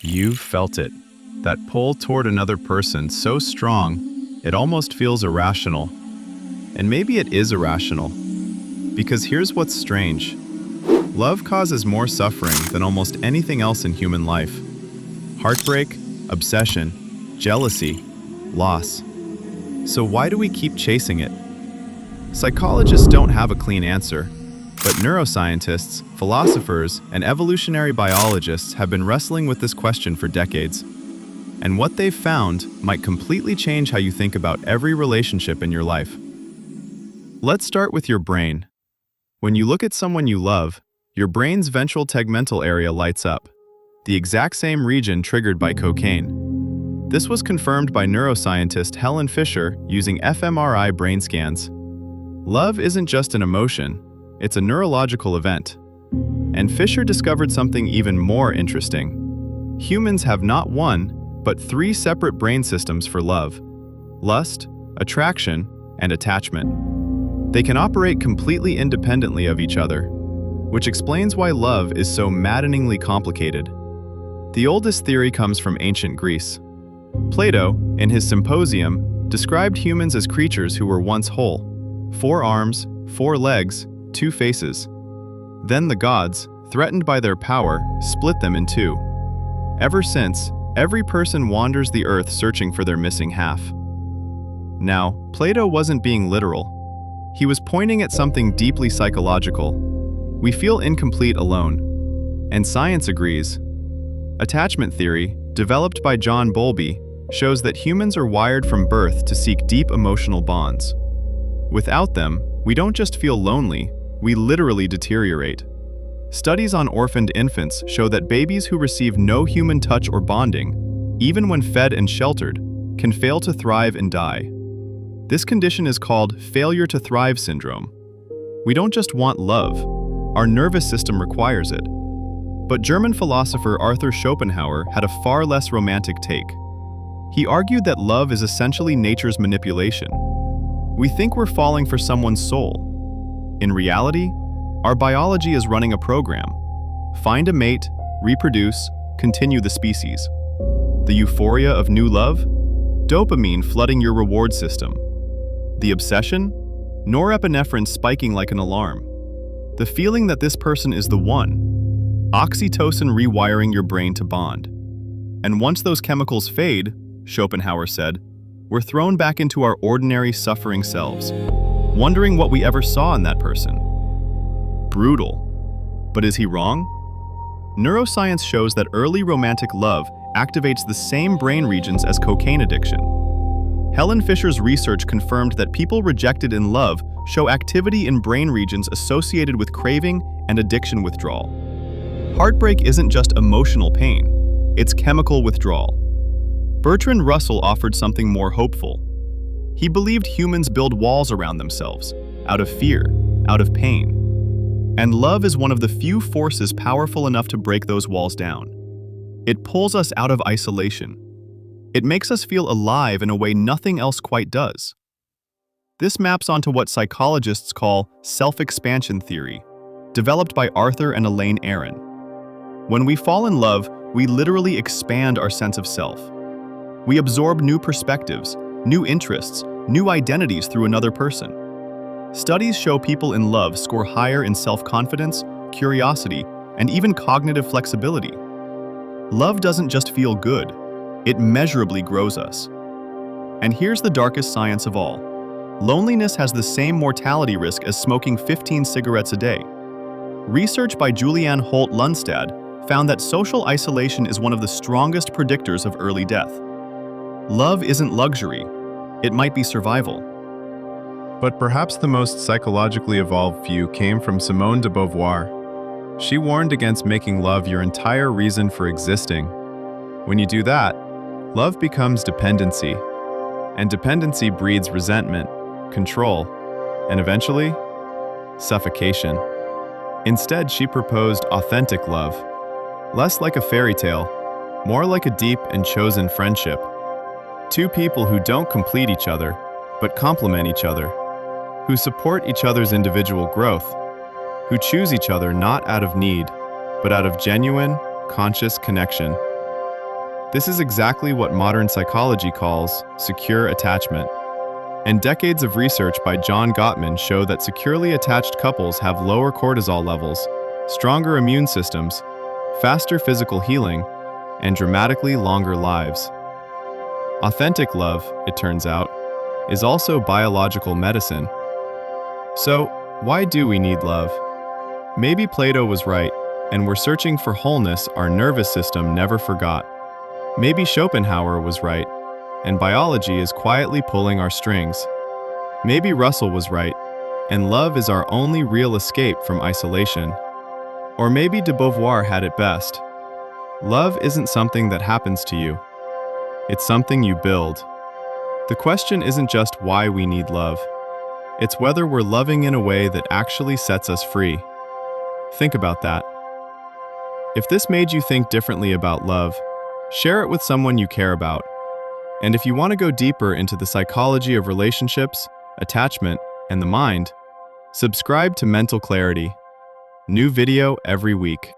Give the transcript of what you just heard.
You've felt it. That pull toward another person so strong, it almost feels irrational. And maybe it is irrational. Because here's what's strange. Love causes more suffering than almost anything else in human life. Heartbreak, obsession, jealousy, loss. So why do we keep chasing it? Psychologists don't have a clean answer, but neuroscientists, philosophers, and evolutionary biologists have been wrestling with this question for decades. And what they've found might completely change how you think about every relationship in your life. Let's start with your brain. When you look at someone you love, your brain's ventral tegmental area lights up, the exact same region triggered by cocaine. This was confirmed by neuroscientist Helen Fisher using fMRI brain scans. Love isn't just an emotion, it's a neurological event. And Fisher discovered something even more interesting. Humans have not one, but 3 separate brain systems for love: lust, attraction, and attachment. They can operate completely independently of each other, which explains why love is so maddeningly complicated. The oldest theory comes from ancient Greece. Plato, in his Symposium, described humans as creatures who were once whole: 4 arms, 4 legs, 2 faces. Then the gods, threatened by their power, split them in 2. Ever since, every person wanders the earth searching for their missing half. Now, Plato wasn't being literal. He was pointing at something deeply psychological. We feel incomplete alone. And science agrees. Attachment theory, developed by John Bowlby, shows that humans are wired from birth to seek deep emotional bonds. Without them, we don't just feel lonely, we literally deteriorate. Studies on orphaned infants show that babies who receive no human touch or bonding, even when fed and sheltered, can fail to thrive and die. This condition is called failure to thrive syndrome. We don't just want love, our nervous system requires it. But German philosopher Arthur Schopenhauer had a far less romantic take. He argued that love is essentially nature's manipulation. We think we're falling for someone's soul. In reality, our biology is running a program. Find a mate, reproduce, continue the species. The euphoria of new love? Dopamine flooding your reward system. The obsession? Norepinephrine spiking like an alarm. The feeling that this person is the one. Oxytocin rewiring your brain to bond. And once those chemicals fade, Schopenhauer said, we're thrown back into our ordinary suffering selves, wondering what we ever saw in that person. Brutal. But is he wrong? Neuroscience shows that early romantic love activates the same brain regions as cocaine addiction. Helen Fisher's research confirmed that people rejected in love show activity in brain regions associated with craving and addiction withdrawal. Heartbreak isn't just emotional pain, it's chemical withdrawal. Bertrand Russell offered something more hopeful. He believed humans build walls around themselves, out of fear, out of pain. And love is one of the few forces powerful enough to break those walls down. It pulls us out of isolation. It makes us feel alive in a way nothing else quite does. This maps onto what psychologists call self-expansion theory, developed by Arthur and Elaine Aron. When we fall in love, we literally expand our sense of self. We absorb new perspectives, new interests, new identities through another person. Studies show people in love score higher in self-confidence, curiosity, and even cognitive flexibility. Love doesn't just feel good, it measurably grows us. And here's the darkest science of all. Loneliness has the same mortality risk as smoking 15 cigarettes a day. Research by Julianne Holt-Lunstad found that social isolation is one of the strongest predictors of early death. Love isn't luxury, it might be survival. But perhaps the most psychologically evolved view came from Simone de Beauvoir. She warned against making love your entire reason for existing. When you do that, love becomes dependency. And dependency breeds resentment, control, and eventually, suffocation. Instead, she proposed authentic love. Less like a fairy tale, more like a deep and chosen friendship. 2 people who don't complete each other, but complement each other, who support each other's individual growth, who choose each other not out of need, but out of genuine, conscious connection. This is exactly what modern psychology calls secure attachment. And decades of research by John Gottman show that securely attached couples have lower cortisol levels, stronger immune systems, faster physical healing, and dramatically longer lives. Authentic love, it turns out, is also biological medicine. So, why do we need love? Maybe Plato was right, and we're searching for wholeness our nervous system never forgot. Maybe Schopenhauer was right, and biology is quietly pulling our strings. Maybe Russell was right, and love is our only real escape from isolation. Or maybe de Beauvoir had it best. Love isn't something that happens to you. It's something you build. The question isn't just why we need love. It's whether we're loving in a way that actually sets us free. Think about that. If this made you think differently about love, share it with someone you care about. And if you want to go deeper into the psychology of relationships, attachment, and the mind, subscribe to Mental Clarity. New video every week.